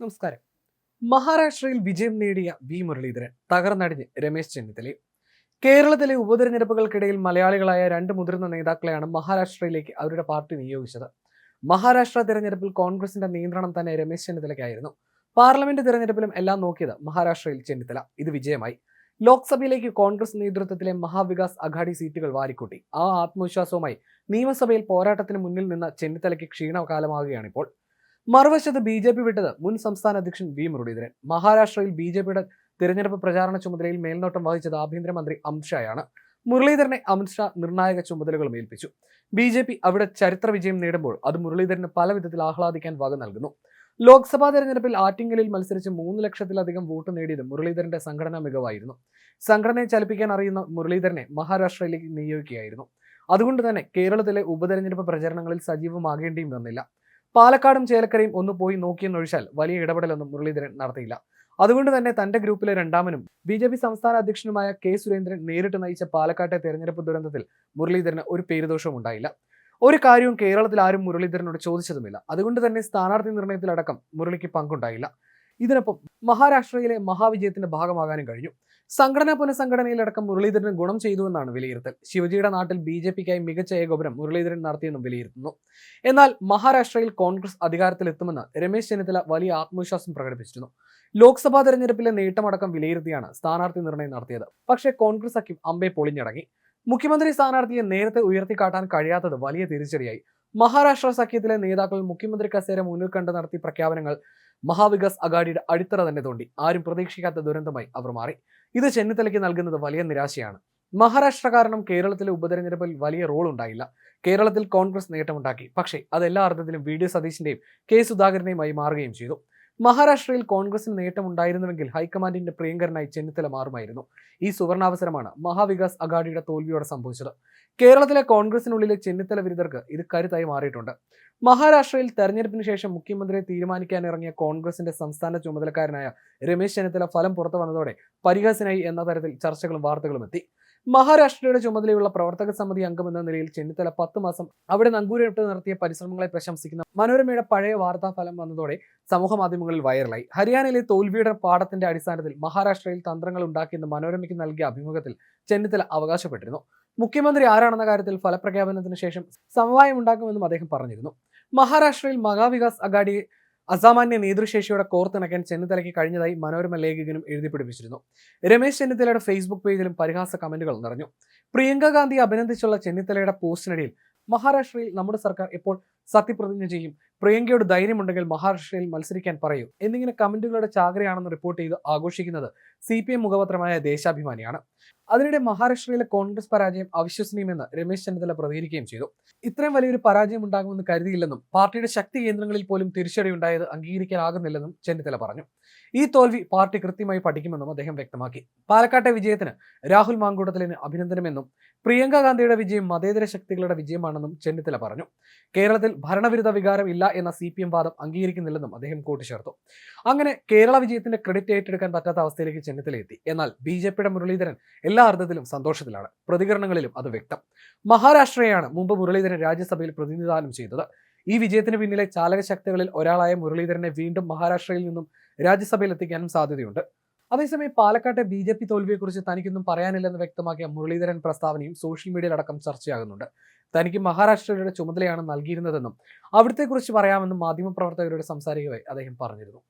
നമസ്കാരം. മഹാരാഷ്ട്രയിൽ വിജയം നേടിയ വി മുരളീധരൻ തകർന്നടിഞ്ഞ് രമേശ് ചെന്നിത്തലയും. കേരളത്തിലെ ഉപതെരഞ്ഞെടുപ്പുകൾക്കിടയിൽ മലയാളികളായ രണ്ട് മുതിർന്ന നേതാക്കളെയാണ് മഹാരാഷ്ട്രയിലേക്ക് അവരുടെ പാർട്ടി നിയോഗിച്ചത്. മഹാരാഷ്ട്ര തെരഞ്ഞെടുപ്പിൽ കോൺഗ്രസിന്റെ നിയന്ത്രണം തന്നെ രമേശ് ചെന്നിത്തലയ്ക്കായിരുന്നു. പാർലമെന്റ് തെരഞ്ഞെടുപ്പിലും എല്ലാം നോക്കിയത് മഹാരാഷ്ട്രയിൽ ചെന്നിത്തല. ഇത് വിജയമായി. ലോക്സഭയിലേക്ക് കോൺഗ്രസ് നേതൃത്വത്തിലെ മഹാവികാസ് അഘാഡി സീറ്റുകൾ വാരിക്കൂട്ടി. ആ ആത്മവിശ്വാസവുമായി നിയമസഭയിൽ പോരാട്ടത്തിന് മുന്നിൽ നിന്ന ചെന്നിത്തലയ്ക്ക് ക്ഷീണകാലമാകുകയാണിപ്പോൾ. മറുവശത്ത് ബി ജെ പി വിട്ടത് മുൻ സംസ്ഥാന അധ്യക്ഷൻ വി മുരളീധരൻ. മഹാരാഷ്ട്രയിൽ ബി ജെ പിയുടെ തിരഞ്ഞെടുപ്പ് പ്രചാരണ ചുമതലയിൽ മേൽനോട്ടം വഹിച്ചത് ആഭ്യന്തരമന്ത്രി അമിത്ഷായാണ്. മുരളീധരനെ അമിത്ഷാ നിർണായക ചുമതലകളും ഏൽപ്പിച്ചു. ബി ജെ പി അവിടെ ചരിത്ര വിജയം നേടുമ്പോൾ അത് മുരളീധരന് പല വിധത്തിൽ ആഹ്ലാദിക്കാൻ വക നൽകുന്നു. ലോക്സഭാ തെരഞ്ഞെടുപ്പിൽ ആറ്റിങ്ങലിൽ മത്സരിച്ച് 3 ലക്ഷത്തിലധികം വോട്ട് നേടിയത് മുരളീധരന്റെ സംഘടനാ മികവായിരുന്നു. സംഘടനയെ ചലിപ്പിക്കാൻ അറിയുന്ന മുരളീധരനെ മഹാരാഷ്ട്രയിലേക്ക് നിയോഗിക്കുകയായിരുന്നു. അതുകൊണ്ട് തന്നെ കേരളത്തിലെ ഉപതെരഞ്ഞെടുപ്പ് പ്രചരണങ്ങളിൽ സജീവമാകേണ്ടിയും വന്നില്ല. പാലക്കാടും ചേലക്കരയും ഒന്ന് പോയി നോക്കിയെന്നൊഴിച്ചാൽ വലിയ ഇടപെടലൊന്നും മുരളീധരൻ നടത്തിയില്ല. അതുകൊണ്ട് തന്നെ തന്റെ ഗ്രൂപ്പിലെ രണ്ടാമനും ബി ജെ പി സംസ്ഥാന അധ്യക്ഷനുമായ കെ സുരേന്ദ്രൻ നേരിട്ട് നയിച്ച പാലക്കാട്ടെ തെരഞ്ഞെടുപ്പ് ദുരന്തത്തിൽ മുരളീധരന് ഒരു പേരുദോഷവും ഉണ്ടായില്ല. ഒരു കാര്യവും കേരളത്തിൽ ആരും മുരളീധരനോട് ചോദിച്ചതുമില്ല. അതുകൊണ്ട് തന്നെ സ്ഥാനാർത്ഥി നിർണയത്തിലടക്കം മുരളിക്ക് പങ്കുണ്ടായില്ല. ഇതിനൊപ്പം മഹാരാഷ്ട്രയിലെ മഹാവിജയത്തിന്റെ ഭാഗമാകാനും കഴിഞ്ഞു. സംഘടനാ പുനഃസംഘടനയിലടക്കം മുരളീധരന് ഗുണം ചെയ്തുവെന്നാണ് വിലയിരുത്തൽ. ശിവജിയുടെ നാട്ടിൽ ബി ജെ പിക്കായി മികച്ച ഏകോപനം മുരളീധരൻ നടത്തിയെന്നും വിലയിരുത്തുന്നു. എന്നാൽ മഹാരാഷ്ട്രയിൽ കോൺഗ്രസ് അധികാരത്തിലെത്തുമെന്ന് രമേശ് ചെന്നിത്തല വലിയ ആത്മവിശ്വാസം പ്രകടിപ്പിച്ചിരുന്നു. ലോക്സഭാ തെരഞ്ഞെടുപ്പിലെ നേട്ടമടക്കം വിലയിരുത്തിയാണ് സ്ഥാനാർത്ഥി നിർണയം നടത്തിയത്. പക്ഷേ കോൺഗ്രസ് സഖ്യം അമ്പെ പൊളിഞ്ഞടങ്ങി. മുഖ്യമന്ത്രി സ്ഥാനാർത്ഥിയെ നേരത്തെ ഉയർത്തിക്കാട്ടാൻ കഴിയാത്തത് വലിയ തിരിച്ചടിയായി. മഹാരാഷ്ട്ര സഖ്യത്തിലെ നേതാക്കൾ മുഖ്യമന്ത്രി കസേര മുന്നിൽ കണ്ട് നടത്തിയ പ്രഖ്യാപനങ്ങൾ മഹാവികാസ് അഘാഡിയുടെ അടിത്തറ തന്നെ തോണ്ടി. ആരും പ്രതീക്ഷിക്കാത്ത ദുരന്തമായി അവർ മാറി. ഇത് ചെന്നിത്തലയ്ക്ക് നൽകുന്നത് വലിയ നിരാശയാണ്. മഹാരാഷ്ട്ര കാരണം കേരളത്തിലെ ഉപതെരഞ്ഞെടുപ്പിൽ വലിയ റോൾ ഉണ്ടായില്ല. കേരളത്തിൽ കോൺഗ്രസ് നേട്ടമുണ്ടാക്കി. പക്ഷേ അത് എല്ലാ അർത്ഥത്തിലും വി ഡി സതീശിന്റെയും കെ സുധാകരന്റെയുമായി മാറുകയും ചെയ്തു. മഹാരാഷ്ട്രയിൽ കോൺഗ്രസിന് നേട്ടമുണ്ടായിരുന്നുവെങ്കിൽ ഹൈക്കമാൻഡിന്റെ പ്രിയങ്കരനായി ചെന്നിത്തല മാറുമായിരുന്നു. ഈ സുവർണാവസരമാണ് മഹാവികാസ് അഘാഡിയുടെ തോൽവിയോടെ സംഭവിച്ചത്. കേരളത്തിലെ കോൺഗ്രസിനുള്ളിലെ ചെന്നിത്തല വിരുദ്ധർക്ക് ഇത് കരുത്തായി മാറിയിട്ടുണ്ട്. മഹാരാഷ്ട്രയിൽ തെരഞ്ഞെടുപ്പിന് ശേഷം മുഖ്യമന്ത്രിയെ തീരുമാനിക്കാനിറങ്ങിയ കോൺഗ്രസിന്റെ സംസ്ഥാന ചുമതലക്കാരനായ രമേശ് ചെന്നിത്തല ഫലം പുറത്തു വന്നതോടെ പരിഹാസനായി എന്ന തരത്തിൽ ചർച്ചകളും വാർത്തകളും എത്തി. മഹാരാഷ്ട്രയുടെ ചുമതലയുള്ള പ്രവർത്തക സമിതി അംഗമെന്ന നിലയിൽ ചെന്നിത്തല 10 മാസം അവിടെ നങ്കൂരമിട്ട് നടത്തിയ പരിശ്രമങ്ങളെ പ്രശംസിക്കുന്ന മനോരമയുടെ പഴയ വാർത്താ ഫലം വന്നതോടെ സമൂഹ മാധ്യമങ്ങളിൽ വൈറലായി. ഹരിയാനയിലെ തോൽവിയുടെ പാഠത്തിന്റെ അടിസ്ഥാനത്തിൽ മഹാരാഷ്ട്രയിൽ തന്ത്രങ്ങൾ ഉണ്ടാക്കിയെന്ന് മനോരമയ്ക്ക് നൽകിയ അഭിമുഖത്തിൽ ചെന്നിത്തല അവകാശപ്പെട്ടിരുന്നു. മുഖ്യമന്ത്രി ആരാണെന്ന കാര്യത്തിൽ ഫലപ്രഖ്യാപനത്തിന് ശേഷം സമവായം ഉണ്ടാക്കുമെന്നും അദ്ദേഹം പറഞ്ഞിരുന്നു. മഹാരാഷ്ട്രയിൽ മഹാവികാസ് അഘാഡിയെ അസാമാന്യ നേതൃശേഷിയോടെ കോർത്തിണക്കാൻ ചെന്നിത്തലയ്ക്ക് കഴിഞ്ഞതായി മനോരമ ലേഖകനും എഴുതി പിടിപ്പിച്ചിരുന്നു. രമേശ് ചെന്നിത്തലയുടെ ഫേസ്ബുക്ക് പേജിലും പരിഹാസ കമന്റുകൾ നിറഞ്ഞു. പ്രിയങ്ക ഗാന്ധി അഭിനന്ദിച്ചുള്ള ചെന്നിത്തലയുടെ പോസ്റ്റിനിടയിൽ മഹാരാഷ്ട്രയിൽ നമ്മുടെ സർക്കാർ ഇപ്പോൾ സത്യപ്രതിജ്ഞ ചെയ്യും, പ്രിയങ്കയോട് ധൈര്യമുണ്ടെങ്കിൽ മഹാരാഷ്ട്രയിൽ മത്സരിക്കാൻ പറയൂ എന്നിങ്ങനെ കമന്റുകളുടെ ചാകരയാണെന്ന് റിപ്പോർട്ട് ചെയ്ത് ആഘോഷിക്കുന്നത് CPM മുഖപത്രമായ ദേശാഭിമാനിയാണ്. അതിനിടെ മഹാരാഷ്ട്രയിലെ കോൺഗ്രസ് പരാജയം അവിശ്വസനീയമെന്ന് രമേശ് ചെന്നിത്തല പ്രതികരിക്കുകയും ചെയ്തു. ഇത്രയും വലിയൊരു പരാജയം ഉണ്ടാകുമെന്ന് കരുതിയില്ലെന്നും പാർട്ടിയുടെ ശക്തി കേന്ദ്രങ്ങളിൽ പോലും തിരിച്ചടിയുണ്ടായത് അംഗീകരിക്കാനാകുന്നില്ലെന്നും ചെന്നിത്തല പറഞ്ഞു. ഈ തോൽവി പാർട്ടി കൃത്യമായി പഠിക്കുമെന്നും അദ്ദേഹം വ്യക്തമാക്കി. പാലക്കാട്ടെ വിജയത്തിന് രാഹുൽ മാങ്കൂട്ടത്തിലിന് അഭിനന്ദനമെന്നും പ്രിയങ്ക ഗാന്ധിയുടെ വിജയം മതേതര ശക്തികളുടെ വിജയമാണെന്നും ചെന്നിത്തല പറഞ്ഞു. കേരളത്തിൽ ഭരണവിരുദ്ധ വികാരം ഇല്ല എന്ന CPM വാദം അംഗീകരിക്കുന്നില്ലെന്നും അദ്ദേഹം കൂട്ടിച്ചേർത്തു. അങ്ങനെ കേരള വിജയത്തിന്റെ ക്രെഡിറ്റ് ഏറ്റെടുക്കാൻ പറ്റാത്ത അവസ്ഥയിലേക്ക് ചെന്നിത്തല എത്തി. എന്നാൽ BJPയുടെ മുരളീധരൻ എല്ലാ അർത്ഥത്തിലും സന്തോഷത്തിലാണ്. പ്രതികരണങ്ങളിലും അത് വ്യക്തം. മഹാരാഷ്ട്രയെയാണ് മുമ്പ് മുരളീധരൻ രാജ്യസഭയിൽ പ്രതിനിധാനം ചെയ്തത്. ഈ വിജയത്തിന് പിന്നിലെ ചാലക ശക്തികളിൽ ഒരാളായ മുരളീധരനെ വീണ്ടും മഹാരാഷ്ട്രയിൽ നിന്നും രാജ്യസഭയിൽ എത്തിക്കാനും സാധ്യതയുണ്ട്. അതേസമയം പാലക്കാട്ടെ BJP തോൽവിയെക്കുറിച്ച് തനിക്കൊന്നും പറയാനില്ലെന്ന് വ്യക്തമാക്കിയ മുരളീധരൻ പ്രസ്താവനയും സോഷ്യൽ മീഡിയയിലടക്കം ചർച്ചയാകുന്നുണ്ട്. തനിക്ക് മഹാരാഷ്ട്രയുടെ ചുമതലയാണ് നൽകിയിരുന്നതെന്നും അവിടത്തെക്കുറിച്ച് പറയാമെന്നും മാധ്യമപ്രവർത്തകരോട് സംസാരിക്കവേ അദ്ദേഹം പറഞ്ഞിരുന്നു.